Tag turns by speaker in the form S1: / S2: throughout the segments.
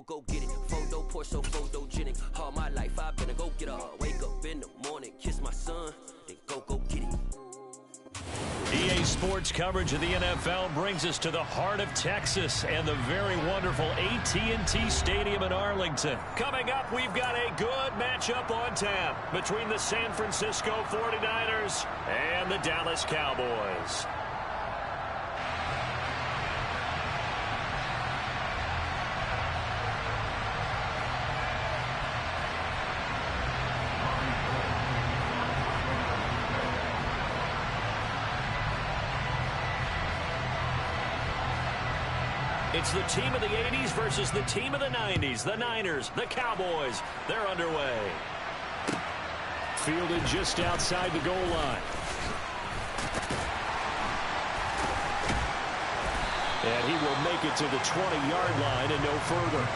S1: go get it. Photo, Porsche, so photogenic. All my life I've been a go-getter. Wake up in the morning, kiss my son, then go get it.
S2: EA Sports coverage of the NFL brings us to the heart of Texas and the very wonderful AT&T Stadium in Arlington. Coming up, we've got a good matchup on tap between the San Francisco 49ers and the Dallas Cowboys. It's the team of the 80s versus the team of the 90s. The Niners, the Cowboys, they're underway. Fielded just outside the goal line. And he will make it to the 20-yard line and no further.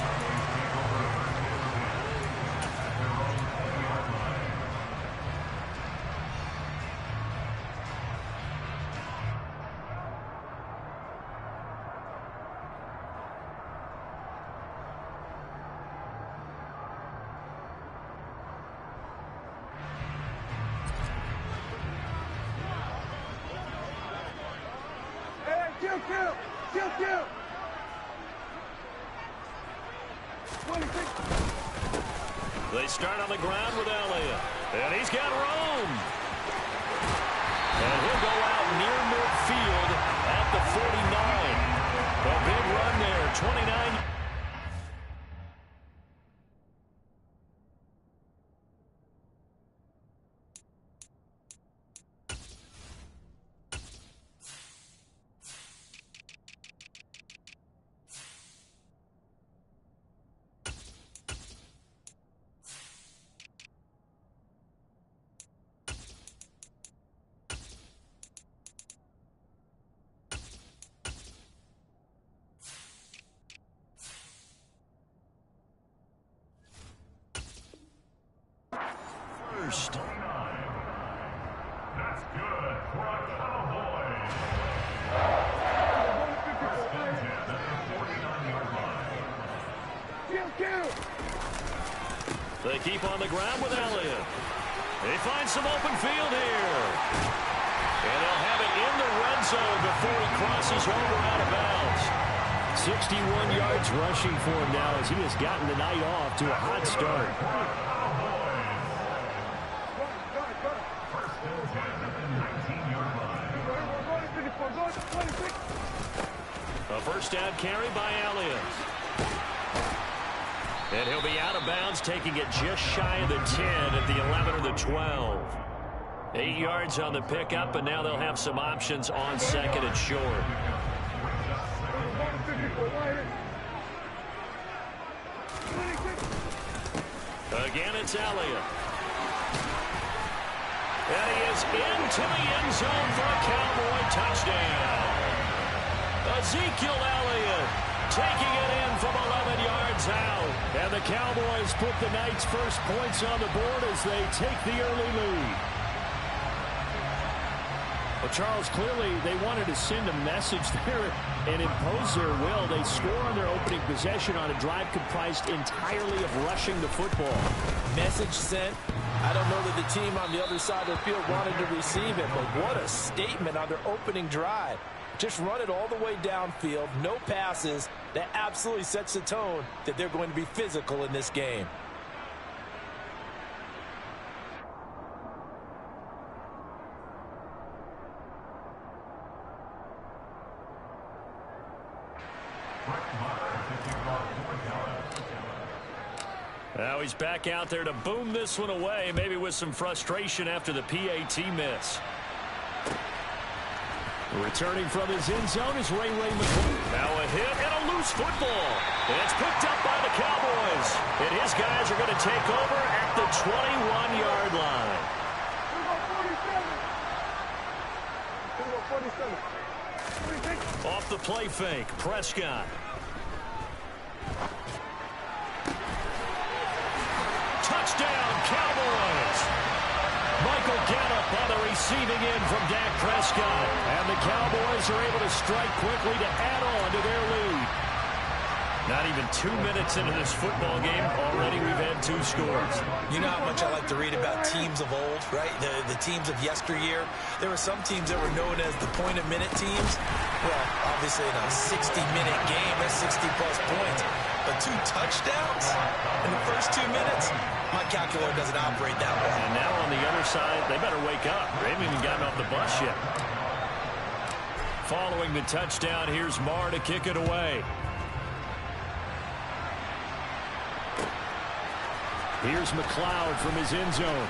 S2: They start on the ground with Elliott. And he's got room. And he'll go out near midfield at the 49. A big run there, 29. First.
S3: That's good for a Cowboy.
S2: They keep on the ground with Elliott. They find some open field here. And they'll have it in the red zone before he crosses over out of bounds. 61 yards rushing for him now as he has gotten the night off to a hot start. A first down carry by Elliott. And he'll be out of bounds, taking it just shy of the 10 at the 11 or the 12. 8 yards on the pickup, and now they'll have some options on second and short. Again, it's Elliott. And he is into the end zone for a Cowboy touchdown. Ezekiel Elliott taking it in from 11 yards out. And the Cowboys put the night's first points on the board as they take the early lead. Well, Charles, clearly they wanted to send a message there and impose their will. They score on their opening possession on a drive comprised entirely of rushing the football.
S4: Message sent. I don't know that the team on the other side of the field wanted to receive it, but what a statement on their opening drive. Just run it all the way downfield, no passes. That absolutely sets the tone that they're going to be physical in this game.
S2: Now he's back out there to boom this one away, maybe with some frustration after the PAT miss. Returning from his end zone is Ray McCoy. Now a hit and a loose football. And it's picked up by the Cowboys. And his guys are going to take over at the 21-yard line. Off the play fake, Prescott. Touchdown, Cowboys. Michael Gallup on the receiving end from Dak Prescott. And the Cowboys are able to strike quickly to add on to their lead. Not even 2 minutes into this football game, already we've had 2 scores.
S4: You know how much I like to read about teams of old, right? The teams of yesteryear. There were some teams that were known as the point-a-minute teams. Well, obviously in a 60-minute game, that's 60-plus points. But 2 touchdowns in the first 2 minutes? My calculator doesn't operate that way.
S2: And now on the other side, they better wake up. They haven't even gotten off the bus yet. Following the touchdown, here's Marr to kick it away. Here's McLeod from his end zone.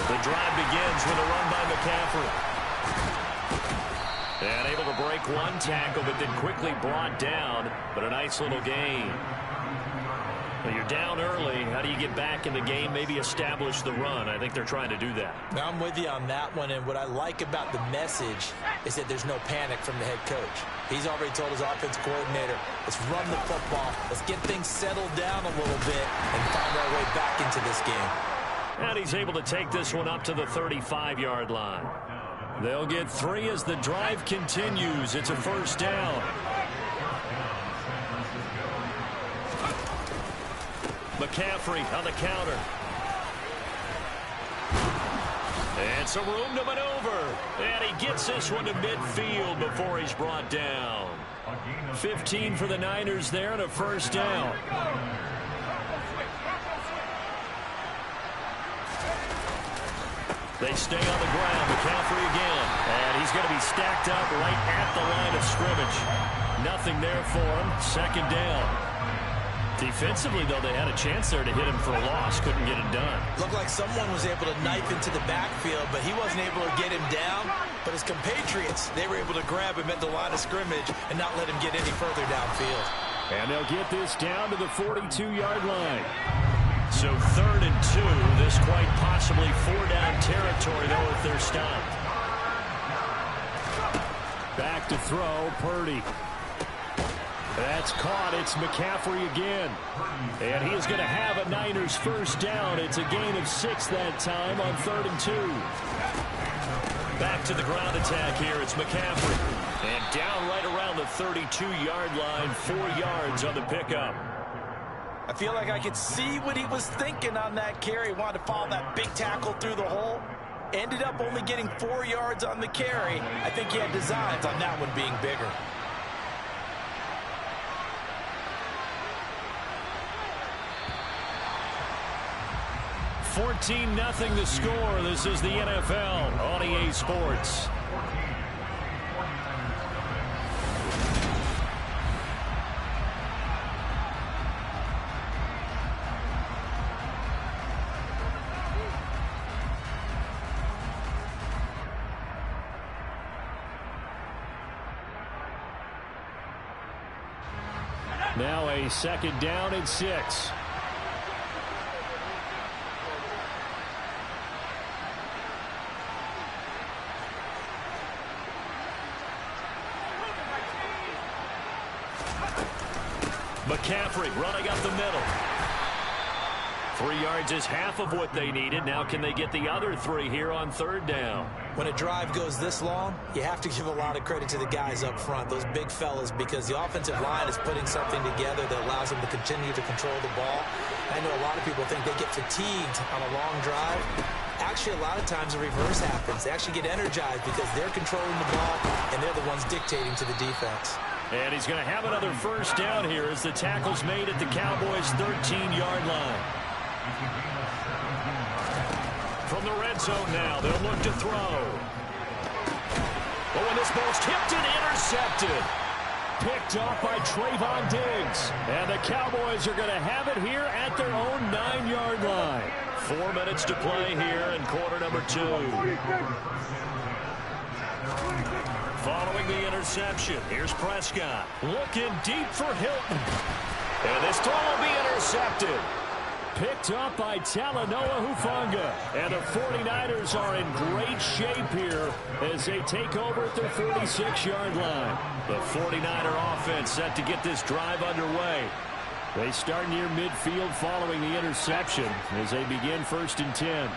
S2: The drive begins with a run by McCaffrey. And able to break 1 tackle, but then quickly brought down. But a nice little gain. Well, you're down early. How do you get back in the game, maybe establish the run? I think they're trying to do that.
S4: Now, I'm with you on that one, and what I like about the message is that there's no panic from the head coach. He's already told his offensive coordinator, let's run the football, let's get things settled down a little bit and find our way back into this game.
S2: And he's able to take this one up to the 35-yard line. They'll get 3 as the drive continues. It's a first down. McCaffrey on the counter. And some room to maneuver. And he gets this one to midfield before he's brought down. 15 for the Niners there and a first down. They stay on the ground. McCaffrey again. And he's going to be stacked up right at the line of scrimmage. Nothing there for him. Second down. Defensively, though, they had a chance there to hit him for a loss. Couldn't get it done.
S4: Looked like someone was able to knife into the backfield, but he wasn't able to get him down. But his compatriots, they were able to grab him at the line of scrimmage and not let him get any further downfield.
S2: And they'll get this down to the 42-yard line. So 3rd and 2. This quite possibly 4-down territory, though, if they're stopped. Back to throw, Purdy. That's caught. It's McCaffrey again. And he is going to have a Niners first down. It's a gain of 6 that time on 3rd and 2. Back to the ground attack here. It's McCaffrey. And down right around the 32-yard line. 4 yards on the pickup.
S4: I feel like I could see what he was thinking on that carry. He wanted to follow that big tackle through the hole. Ended up only getting 4 yards on the carry. I think he had designs on that one being bigger.
S2: 14-0 the score. This is the NFL on EA Sports. Now a 2nd down and 6. McCaffrey running up the middle. 3 yards is half of what they needed. Now can they get the other 3 here on 3rd down?
S4: When a drive goes this long, you have to give a lot of credit to the guys up front, those big fellas, because the offensive line is putting something together that allows them to continue to control the ball. I know a lot of people think they get fatigued on a long drive. Actually, a lot of times the reverse happens. They actually get energized because they're controlling the ball, and they're the ones dictating to the defense.
S2: And he's going to have another first down here as the tackle's made at the Cowboys' 13-yard line. From the red zone now, they'll look to throw. Oh, and this ball's tipped and intercepted. Picked off by Trayvon Diggs. And the Cowboys are going to have it here at their own 9-yard line. 4 minutes to play here in quarter number 2. Following the interception, here's Prescott. Looking deep for Hilton. And this throw will be intercepted. picked up by Talanoa Hufanga. And the 49ers are in great shape here as they take over at their 46-yard line. The 49er offense set to get this drive underway. They start near midfield following the interception as they begin 1st and 10.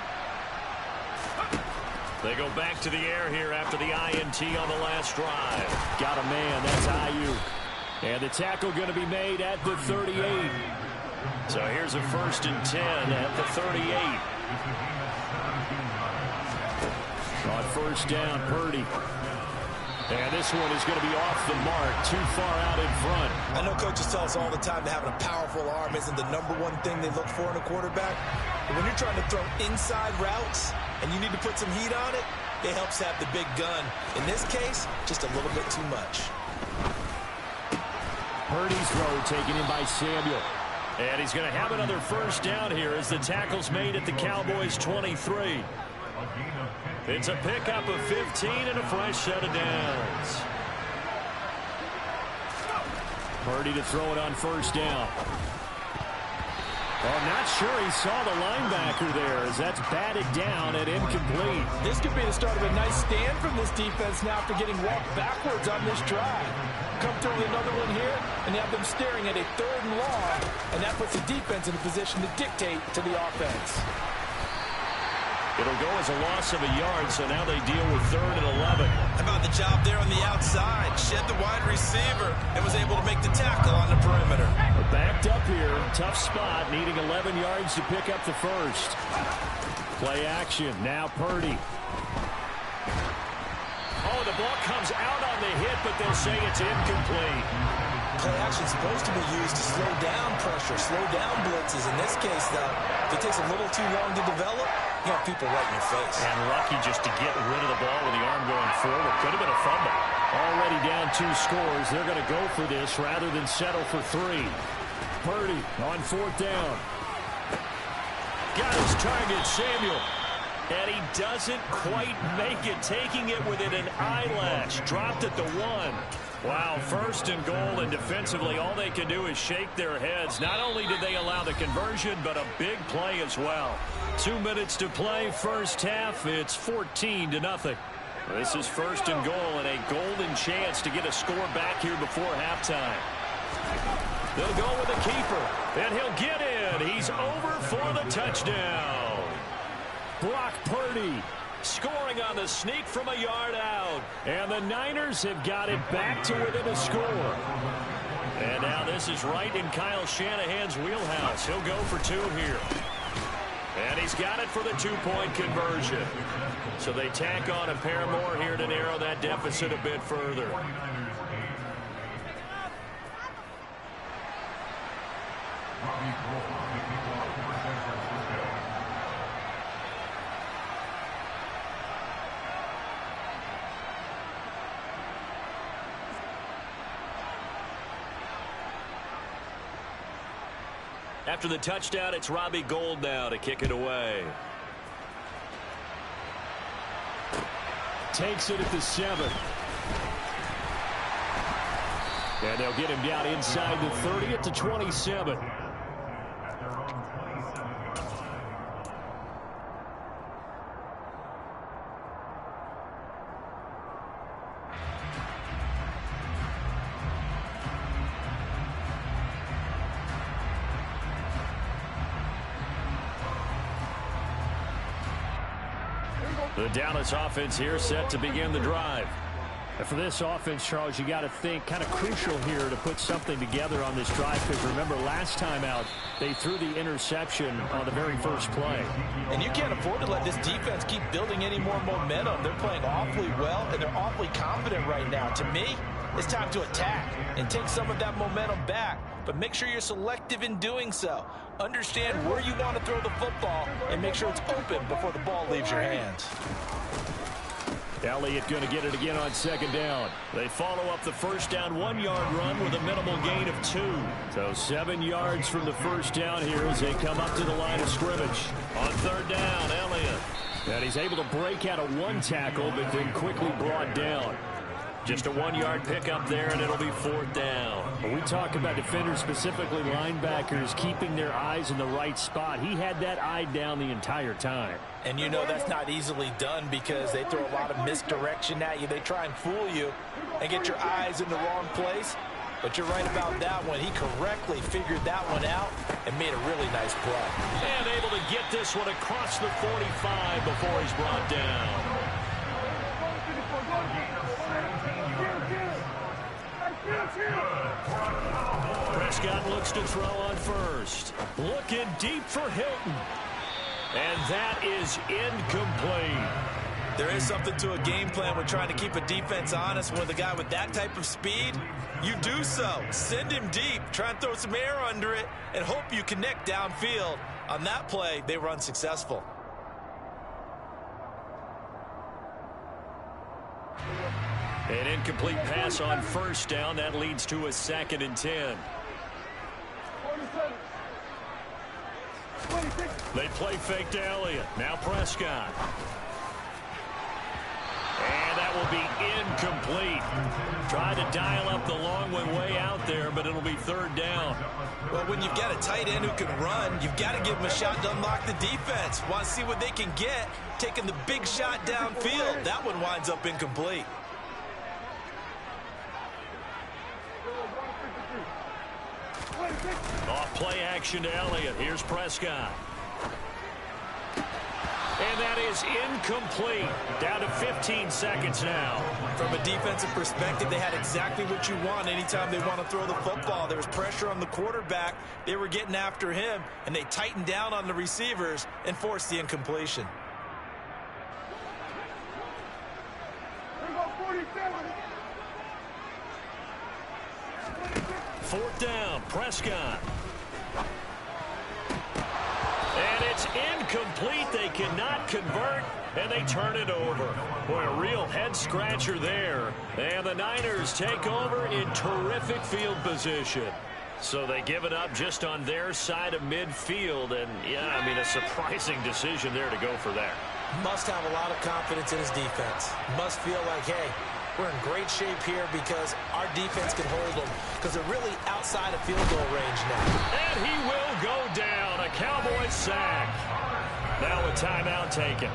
S2: They go back to the air here after the INT on the last drive. Got a man, that's Ayuk. And the tackle going to be made at the 38. So here's a 1st and 10 at the 38. On 1st down, Purdy. And this one is going to be off the mark, too far out in front.
S4: I know coaches tell us all the time that having a powerful arm isn't the #1 thing they look for in a quarterback. But when you're trying to throw inside routes and you need to put some heat on it, it helps have the big gun. In this case, just a little bit too much.
S2: Purdy's throw taken in by Samuel. And he's going to have another 1st down here as the tackle's made at the Cowboys' 23. It's a pickup of 15 and a fresh set of downs. Purdy to throw it on 1st down. Well, I'm not sure he saw the linebacker there as that's batted down and incomplete.
S4: This could be the start of a nice stand from this defense now after getting walked backwards on this drive. Come through with another one here, and you have them staring at a 3rd and long, and that puts the defense in a position to dictate to the offense.
S2: It'll go as a loss of a yard, so now they deal with 3rd and 11.
S4: How about the job there on the outside? Shed the wide receiver and was able to make the tackle on the perimeter.
S2: We're backed up here. Tough spot, needing 11 yards to pick up the 1st. Play action. Now Purdy. Oh, the ball comes out on the hit, but they'll say it's incomplete.
S4: Play action is supposed to be used to slow down pressure, slow down blitzes. In this case, though, if it takes a little too long to develop, you have people right in your face.
S2: And lucky just to get rid of the ball with the arm going forward. Could have been a fumble. Already down 2 scores. They're going to go for this rather than settle for 3. Purdy on 4th down. Got his target, Samuel. And he doesn't quite make it, taking it within an eyelash. Dropped at the 1. Wow, 1st and goal, and defensively all they can do is shake their heads. Not only did they allow the conversion, but a big play as well. 2 minutes to play, 1st half. It's 14-0. This is 1st and goal and a golden chance to get a score back here before halftime. They'll go with the keeper, and he'll get in. He's over for the touchdown. Brock Purdy scoring on the sneak from a yard out. And the Niners have got it back to within a score. And now this is right in Kyle Shanahan's wheelhouse. He'll go for 2 here. And he's got it for the 2-point conversion. So they tack on a pair more here to narrow that deficit a bit further. After the touchdown, it's Robbie Gould now to kick it away. Takes it at the 7. And they'll get him down inside the 30 at the 27. The Dallas offense here set to begin the drive. And for this offense, Charles, you got to think kind of crucial here to put something together on this drive, because remember last time out they threw the interception on the very first play.
S4: And you can't afford to let this defense keep building any more momentum. They're playing awfully well and they're awfully confident right now. To me, it's time to attack and take some of that momentum back, but make sure you're selective in doing so. Understand where you want to throw the football and make sure it's open before the ball leaves your hands.
S2: Elliott going to get it again on 2nd down. They follow up the first down 1-yard run with a minimal gain of 2. So 7 yards from the first down here as they come up to the line of scrimmage. On 3rd down, Elliott. And he's able to break out of 1 tackle, but then quickly brought down. Just a 1-yard pickup there, and it'll be 4th down.
S5: When we talk about defenders, specifically linebackers, keeping their eyes in the right spot, he had that eye down the entire time.
S4: And you know that's not easily done because they throw a lot of misdirection at you. They try and fool you and get your eyes in the wrong place. But you're right about that one. He correctly figured that one out and made a really nice play.
S2: And able to get this one across the 45 before he's brought down. Prescott looks to throw on first. Looking deep for Hilton. And that is incomplete.
S4: There is something to a game plan when trying to keep a defense honest. With a guy with that type of speed, you do so. Send him deep. Try and throw some air under it and hope you connect downfield. On that play, they were unsuccessful.
S2: An incomplete pass on first down. That leads to a 2nd and 10. They play fake to Elliott. Now Prescott. And that will be incomplete. Try to dial up the long one way out there, but it'll be 3rd down.
S4: Well, when you've got a tight end who can run, you've got to give him a shot to unlock the defense. Want to see what they can get, taking the big shot downfield. That one winds up incomplete.
S2: Off play action to Elliott. Here's Prescott. And that is incomplete. Down to 15 seconds now.
S4: From a defensive perspective, they had exactly what you want anytime they want to throw the football. There was pressure on the quarterback. They were getting after him, and they tightened down on the receivers and forced the incompletion.
S2: Fourth down, Prescott. And it's incomplete. They cannot convert, and they turn it over. Boy, a real head-scratcher there. And the Niners take over in terrific field position. So they give it up just on their side of midfield. And, yeah, I mean, a surprising decision there to go for that.
S4: Must have a lot of confidence in his defense. Must feel like, hey, we're in great shape here because our defense can hold them because they're really outside of field goal range now.
S2: And he will go down. A Cowboys sack. Now a timeout taken.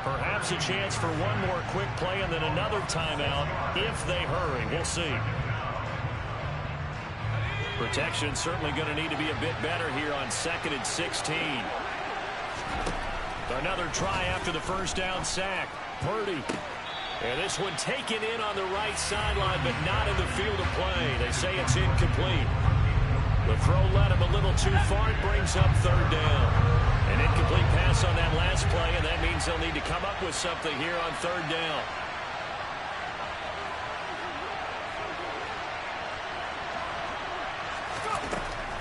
S2: Perhaps a chance for one more quick play and then another timeout if they hurry. We'll see. Protection certainly going to need to be a bit better here on 2nd and 16. Another try after the first down sack. Purdy. And this one taken in on the right sideline, but not in the field of play. They say it's incomplete. The throw led him a little too far. It brings up 3rd down. An incomplete pass on that last play, and that means they'll need to come up with something here on 3rd down.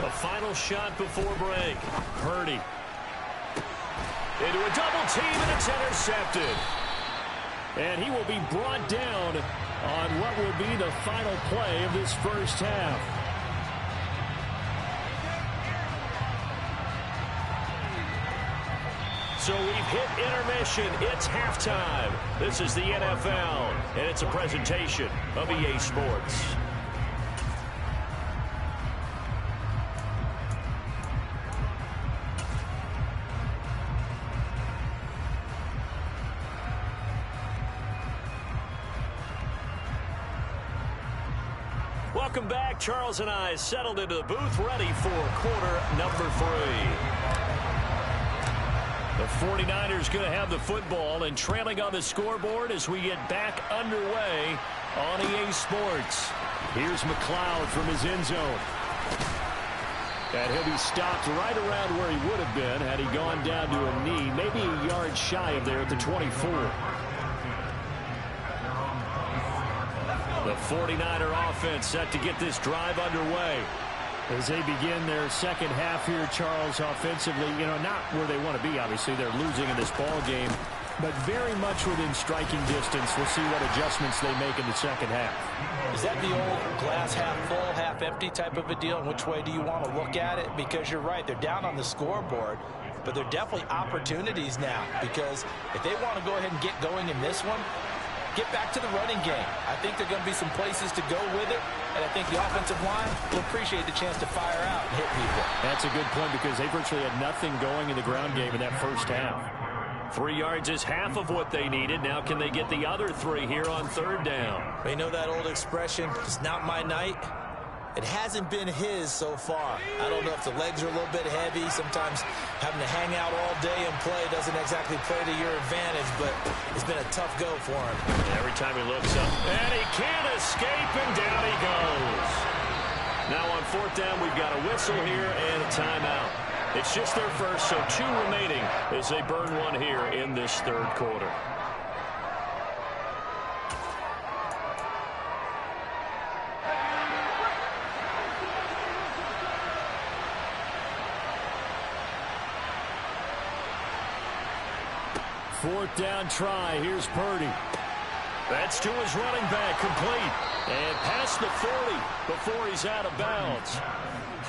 S2: A final shot before break. Purdy. Into a double team, and it's intercepted. And he will be brought down on what will be the final play of this first half. So we've hit intermission. It's halftime. This is the NFL, and it's a presentation of EA Sports. Welcome back. Charles and I settled into the booth, ready for quarter number 3. The 49ers going to have the football and trailing on the scoreboard as we get back underway on EA Sports. Here's McLeod from his end zone. And he'll be stopped right around where he would have been had he gone down to a knee, maybe a yard shy of there at the 24. The 49er offense set to get this drive underway.
S5: As they begin their second half here, Charles, offensively, not where they want to be, obviously. They're losing in this ball game, but very much within striking distance. We'll see what adjustments they make in the second half.
S4: Is that the old glass half full, half empty type of a deal? Which way do you want to look at it? Because you're right, they're down on the scoreboard, but they're definitely opportunities now, because if they want to go ahead and get going in this one, get back to the running game. I think there are going to be some places to go with it, and I think the offensive line will appreciate the chance to fire out and hit people.
S5: That's a good point because they virtually had nothing going in the ground game in that first half. 3 yards is half of what they needed. Now can they get the other 3 here on third down?
S4: You know that old expression, it's not my night. It hasn't been his so far. I don't know if the legs are a little bit heavy. Sometimes having to hang out all day and play doesn't exactly play to your advantage, but it's been a tough go for him.
S2: Every time he looks up, and he can't escape, and down he goes. Now on fourth down, we've got a whistle here and a timeout. It's just their first, so 2 remaining as they burn one here in this third quarter.
S5: Fourth down try. Here's Purdy.
S2: That's to his running back, complete. And past the 40 before he's out of bounds.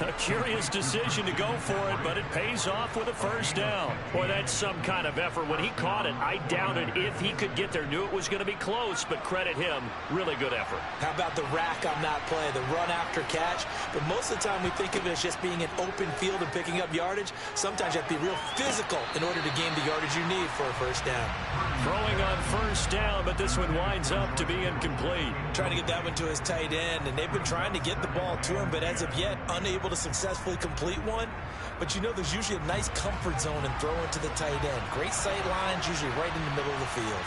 S2: A curious decision to go for it, but it pays off with a first down. Boy, that's some kind of effort. When he caught it, I doubted if he could get there. Knew it was going to be close, but credit him. Really good effort.
S4: How about the rack on that play, the run after catch? But most of the time we think of it as just being an open field and picking up yardage. Sometimes you have to be real physical in order to gain the yardage you need for a first down.
S2: Throwing on first down, but this one winds up to be incomplete.
S4: Trying to get that one to his tight end, and they've been trying to get the ball to him, but as of yet, unable to successfully complete one. But you know there's usually a nice comfort zone in throwing to the tight end. Great sight lines, usually right in the middle of the field.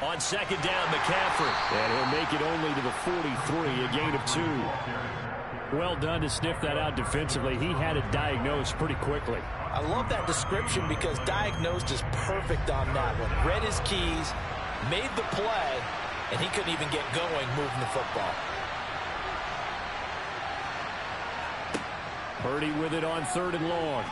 S2: On second down, McCaffrey.
S5: And he'll make it only to the 43, a gain of 2. Well done to sniff that out defensively. He had it diagnosed pretty quickly.
S4: I love that description because diagnosed is perfect on that one. Read his keys, made the play, and he couldn't even get going moving the football.
S5: Purdy with it on third and long.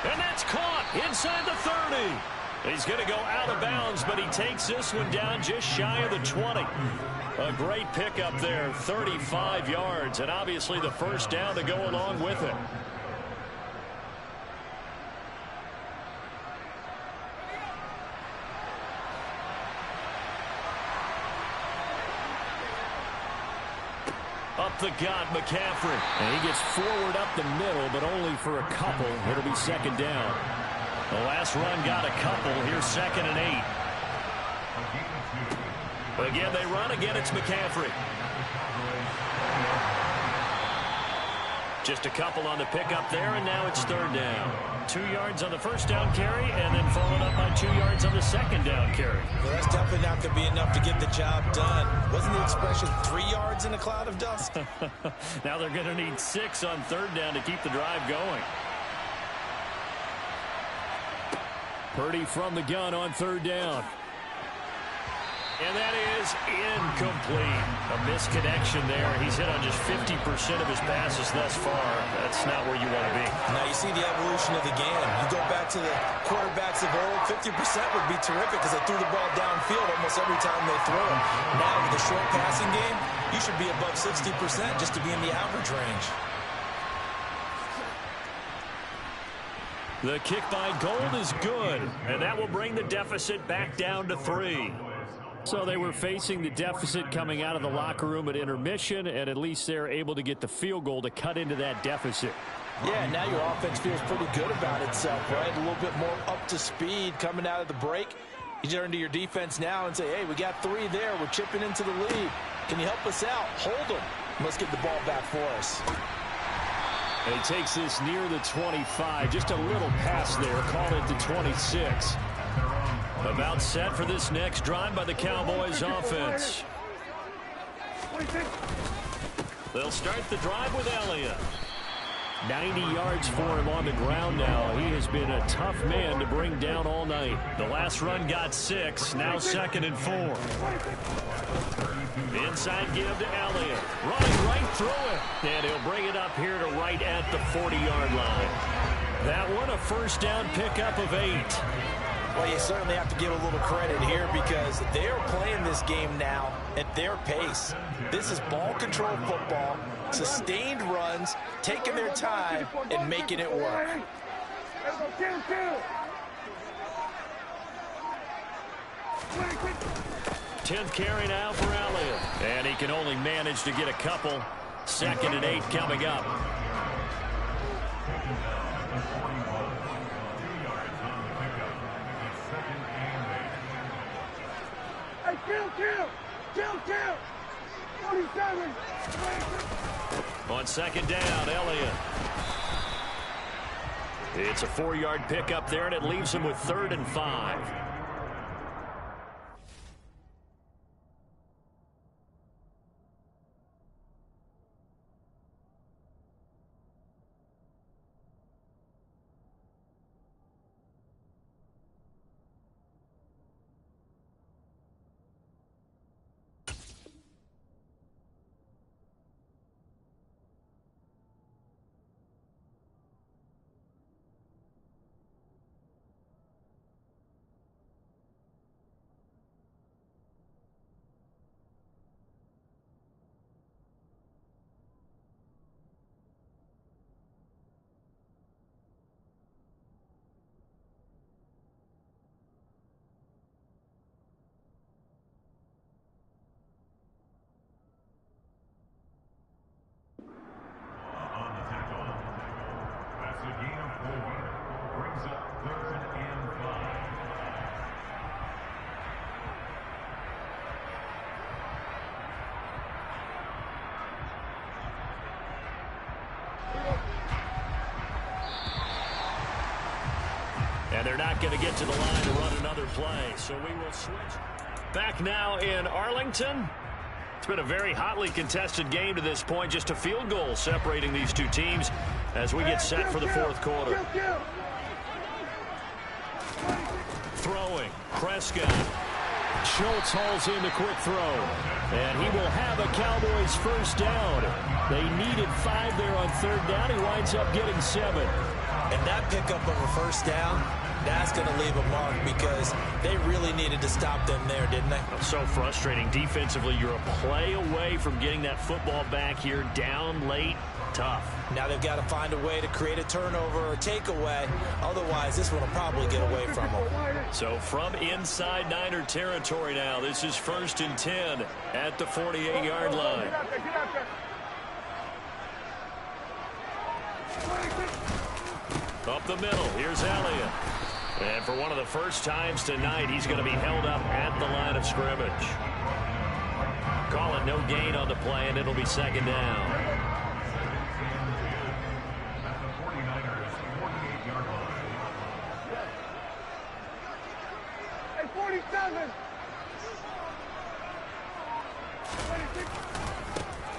S2: And that's caught inside the 30. He's going to go out of bounds, but he takes this one down just shy of the 20. A great pickup there, 35 yards, and obviously the first down to go along with it. Up the gut, McCaffrey.
S5: And he gets forward up the middle, but only for a couple. It'll be second down.
S2: The last run got a couple. Here's 2nd and 8. Again, they run. Again, it's McCaffrey. Just a couple on the pickup there, and now it's third down. 2 yards on the first down carry, and then followed up by 2 yards on the second down carry.
S4: Well, that's definitely not going to be enough to get the job done. Wasn't the expression 3 yards in a cloud of dust?
S2: Now they're going to need 6 on third down to keep the drive going.
S5: Purdy from the gun on third down.
S2: And that is incomplete. A misconnection there. He's hit on just 50% of his passes thus far. That's not where you want to be.
S4: Now you see the evolution of the game. You go back to the quarterbacks of old, 50% would be terrific because they threw the ball downfield almost every time they throw it. Now with the short passing game, you should be above 60% just to be in the average range.
S2: The kick by Gold is good, and that will bring the deficit back down to 3.
S5: So they were facing the deficit coming out of the locker room at intermission, and at least they're able to get the field goal to cut into that deficit.
S4: Yeah, now your offense feels pretty good about itself, right? A little bit more up to speed coming out of the break. You turn to your defense now and say, hey, we got 3 there. We're chipping into the lead. Can you help us out? Hold them. Let's get the ball back for us.
S5: And he takes this near the 25. Just a little pass there. Call it the 26.
S2: About set for this next drive by the Cowboys offense. They'll start the drive with Elliott.
S5: 90 yards for him on the ground now. He has been a tough man to bring down all night.
S2: The last run got 6. Now 2nd and 4. Inside give to Elliott. Running right through it. And he'll bring it up here to right at the 40-yard line. That one a first down pickup of 8.
S4: Well, you certainly have to give a little credit here because they are playing this game now at their pace. This is ball control football, sustained runs, taking their time and making it work.
S2: 10th carry now for Elliott. And he can only manage to get a couple. 2nd and 8 coming up.
S3: Hey, kill! 47!
S2: On 2nd down, Elliott. It's a 4-yard pickup there, and it leaves him with 3rd and 5. And they're not going to get to the line to run another play, so we will switch. Back now in Arlington. It's been a very hotly contested game to this point. Just a field goal separating these two teams as we get set for the 4th quarter. Throwing. Prescott. Schultz hauls in the quick throw. And he will have a Cowboys first down. They needed 5 there on 3rd down. He winds up getting 7.
S4: And that pickup of a first down, that's going to leave a mark because they really needed to stop them there, didn't they?
S2: So frustrating. Defensively, you're a play away from getting that football back here. Down late, tough.
S4: Now they've got to find a way to create a turnover or takeaway. Otherwise, this one will probably get away from them.
S2: So from inside Niner territory now, this is 1st and 10 at the 48-yard line. Up the middle, here's Elliott. And for one of the first times tonight, he's going to be held up at the line of scrimmage. Call it no gain on the play, and it'll be 2nd down.
S3: At the 49ers, 48-yard line. Hey, 47! 26!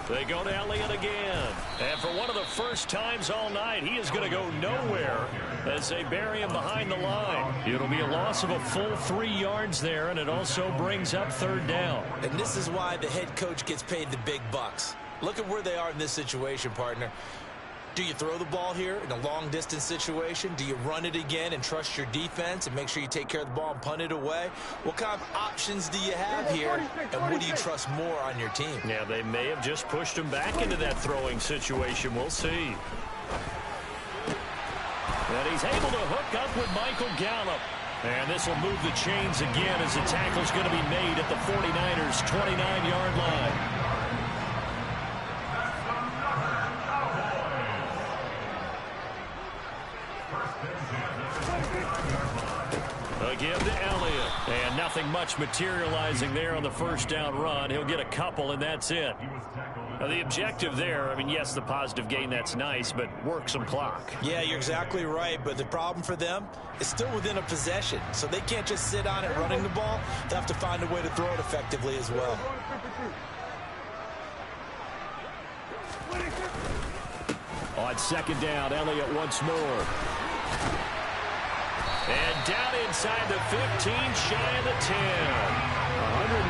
S2: They go to Elliott again. And for one of the first times all night, he is going to go nowhere as they bury him behind the line. It'll be a loss of a full 3 yards there, and it also brings up 3rd down.
S4: And this is why the head coach gets paid the big bucks. Look at where they are in this situation, partner. Do you throw the ball here in a long-distance situation? Do you run it again and trust your defense and make sure you take care of the ball and punt it away? What kind of options do you have here, and what do you trust more on your team?
S2: Yeah, they may have just pushed him back into that throwing situation. We'll see. And he's able to hook up with Michael Gallup. And this will move the chains again as the tackle's going to be made at the 49ers' 29-yard line. Give to Elliott. And nothing much materializing there on the first down run. He'll get a couple, and that's it. Now, the objective there, I mean, yes, the positive gain, that's nice, but work some clock.
S4: Yeah, you're exactly right, but the problem for them is still within a possession, so they can't just sit on it running the ball. They have to find a way to throw it effectively as well.
S5: On 2nd down, Elliott once more.
S2: And down inside the 15, shy of the 10.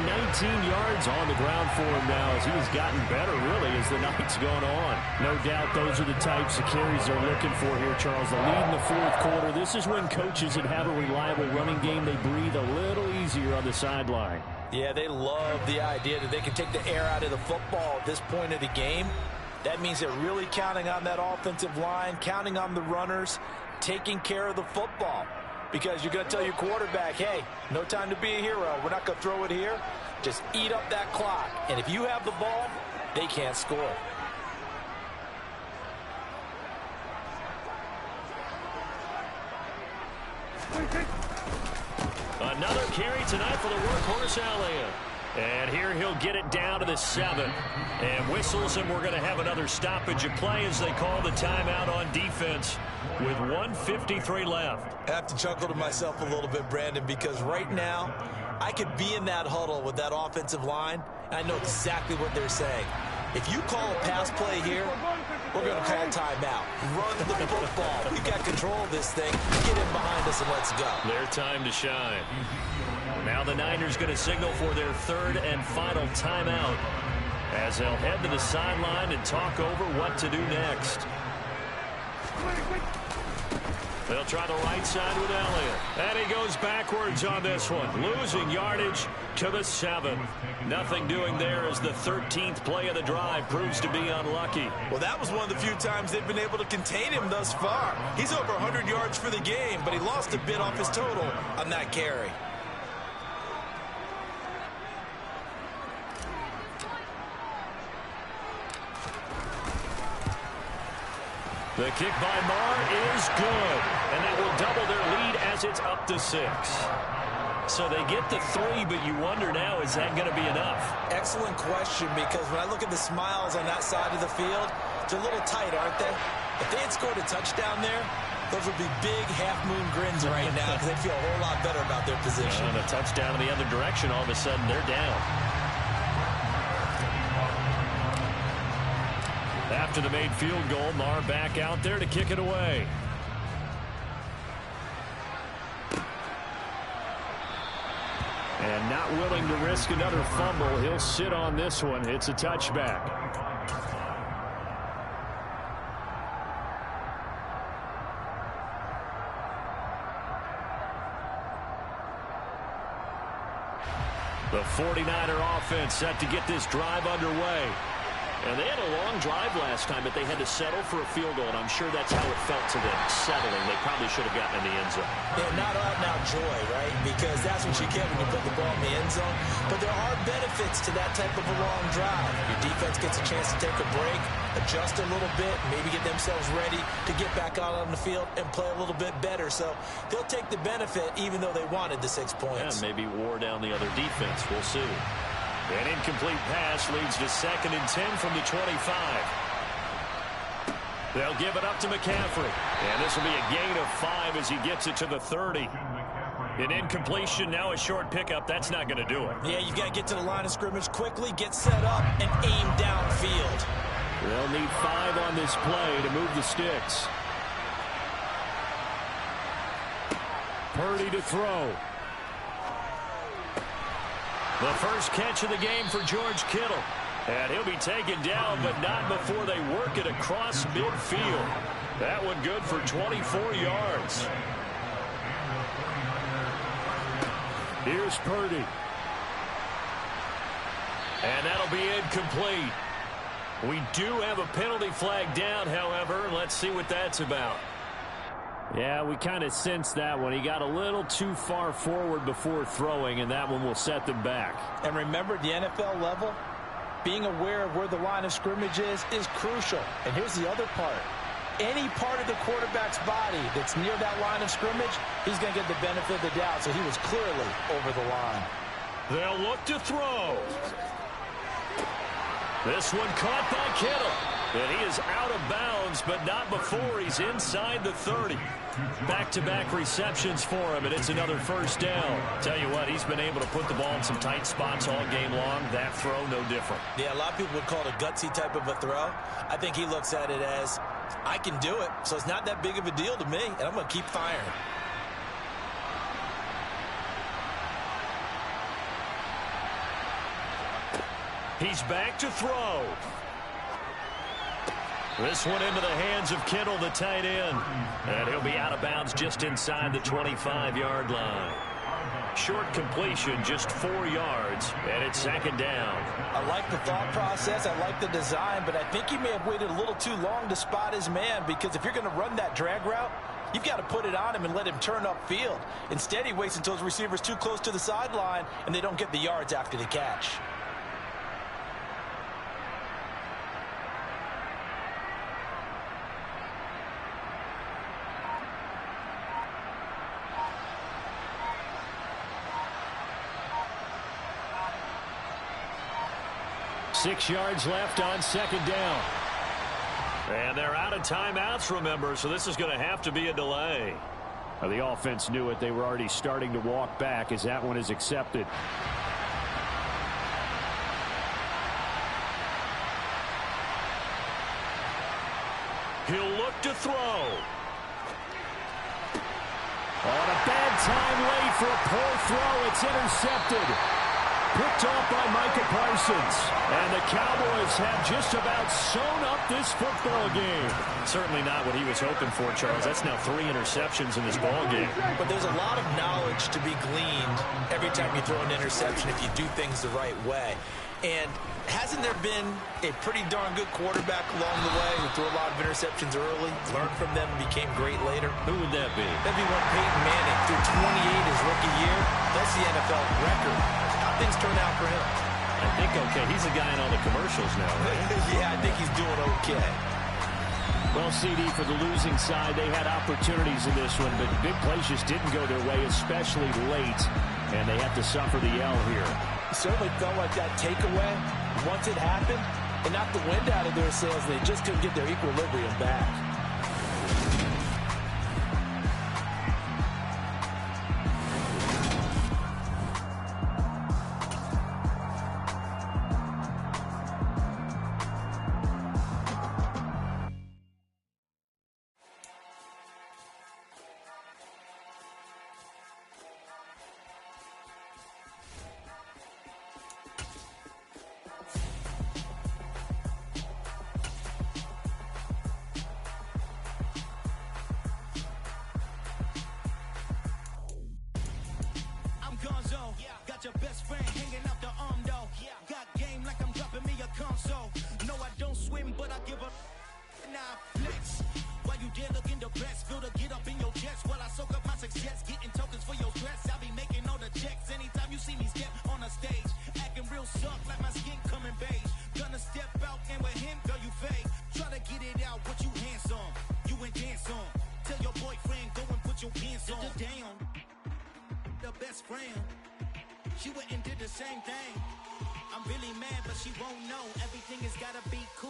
S5: 119 yards on the ground for him now as he's gotten better, really, as the night's gone on. No doubt those are the types of carries they're looking for here, Charles. The lead in the 4th quarter. This is when coaches that have a reliable running game, they breathe a little easier on the sideline.
S4: Yeah, they love the idea that they can take the air out of the football at this point of the game. That means they're really counting on that offensive line, counting on the runners, taking care of the football. because you're going to tell your quarterback, hey, no time to be a hero. We're not going to throw it here. Just eat up that clock. And if you have the ball, they can't score.
S2: Another carry tonight for the workhorse Elliott. And here he'll get it down to the 7. And whistles, and we're going to have another stoppage of play as they call the timeout on defense with 1:53 left.
S6: I have to chuckle to myself a little bit, Brandon, because right now I could be in that huddle with that offensive line, and I know exactly what they're saying. If you call a pass play here, we're going to call timeout. Run the football. We've got control of this thing. Get in behind us and let's go.
S2: Their time to shine. Now the Niners going to signal for their third and final timeout as they'll head to the sideline and talk over what to do next. They'll try the right side with Elliott. And he goes backwards on this one, losing yardage to the 7. Nothing doing there as the 13th play of the drive proves to be unlucky.
S6: Well, that was one of the few times they've been able to contain him thus far. He's over 100 yards for the game, but he lost a bit off his total on that carry.
S2: The kick by Marr is good, and that will double their lead as it's up to 6. So they get the 3, but you wonder now, is that going to be enough?
S6: Excellent question, because when I look at the smiles on that side of the field, they're a little tight, aren't they? If they had scored a touchdown there, those would be big half-moon grins right now because they feel a whole lot better about their position.
S2: And a touchdown in the other direction, all of a sudden they're down. After the made field goal, Marr back out there to kick it away. And not willing to risk another fumble. He'll sit on this one. It's a touchback. The 49er offense set to get this drive underway. And they had a long drive last time, but they had to settle for a field goal, and I'm sure that's how it felt to them, settling. They probably should have gotten in the end zone.
S6: Yeah, not out-and-out joy, right? Because that's what you get when you put the ball in the end zone. But there are benefits to that type of a long drive. Your defense gets a chance to take a break, adjust a little bit, maybe get themselves ready to get back out on the field and play a little bit better. So they'll take the benefit even though they wanted the 6 points.
S2: Yeah, maybe wore down the other defense. We'll see. An incomplete pass leads to 2nd and 10 from the 25. They'll give it up to McCaffrey. And this will be a gain of 5 as he gets it to the 30. An incompletion, now a short pickup. That's not going to do it.
S6: Yeah, you've got to get to the line of scrimmage quickly, get set up, and aim downfield.
S2: They'll need 5 on this play to move the sticks. Purdy to throw. The first catch of the game for George Kittle. And he'll be taken down, but not before they work it across midfield. That one good for 24 yards. Here's Purdy. And that'll be incomplete. We do have a penalty flag down, however. Let's see what that's about.
S5: Yeah, we kind of sensed that one. He got a little too far forward before throwing, and that one will set them back.
S4: And remember, the NFL level, being aware of where the line of scrimmage is crucial. And here's the other part. Any part of the quarterback's body that's near that line of scrimmage, he's going to get the benefit of the doubt. So he was clearly over the line.
S2: They'll look to throw. This one caught by Kittle. And he is out of bounds, but not before he's inside the 30. Back-to-back receptions for him, and it's another first down. Tell you what, he's been able to put the ball in some tight spots all game long. That throw, no different.
S6: Yeah, a lot of people would call it a gutsy type of a throw. I think he looks at it as, I can do it, so it's not that big of a deal to me, and I'm going to keep firing.
S2: He's back to throw. This one into the hands of Kittle, the tight end. And he'll be out of bounds just inside the 25-yard line. Short completion, just 4 yards, and it's 2nd down.
S4: I like the thought process. I like the design, but I think he may have waited a little too long to spot his man, because if you're going to run that drag route,
S6: You've got to put it on him and let him turn upfield. Instead, he waits until his receiver's too close to the sideline, and they don't get the yards after the catch.
S2: Six yards left on second down. And they're out of timeouts, remember, so this is going to have to be a delay.
S5: Well, the offense knew it. They were already starting to walk back as that one is accepted.
S2: He'll look to throw.
S5: On a bad time late for a poor throw. It's intercepted. Picked off by Micah Parsons. And the Cowboys have just about sewn up this football game.
S2: Certainly not what he was hoping for, Charles. That's now 3 interceptions in this ball game.
S6: But there's a lot of knowledge to be gleaned every time you throw an interception if you do things the right way. And hasn't there been a pretty darn good quarterback along the way who threw a lot of interceptions early, learned from them, and became great later?
S2: Who would that be?
S6: That'd be one Peyton Manning. Threw 28 his rookie year. That's the NFL record. How things turn out for him?
S2: I think okay. He's a guy in all the commercials now, right?
S6: Yeah, I think he's doing okay.
S5: Well, CD, for the losing side, they had opportunities in this one, but big plays just didn't go their way, especially late, and they have to suffer the L here.
S4: It certainly felt like that takeaway, once it happened, it knocked the wind out of their sails, and they just couldn't get their equilibrium back.
S7: Got your best friend hanging out the arm though. Got game like I'm dropping me a console. No, I don't swim, but I give a nah flex. While you there looking depressed, feel the get up in your chest while I soak up my success, getting tokens for your stress. I'll be making all the checks anytime you see me step on a stage, acting real soft like my skin coming beige. Gonna step out and with him, girl, you fake. Try to get it out, what you handsome, you ain't dance on. Tell your boyfriend go and put your pants on. Down, the best friend. She went and did the same thing. I'm really mad, but she won't know. Everything has gotta be cool.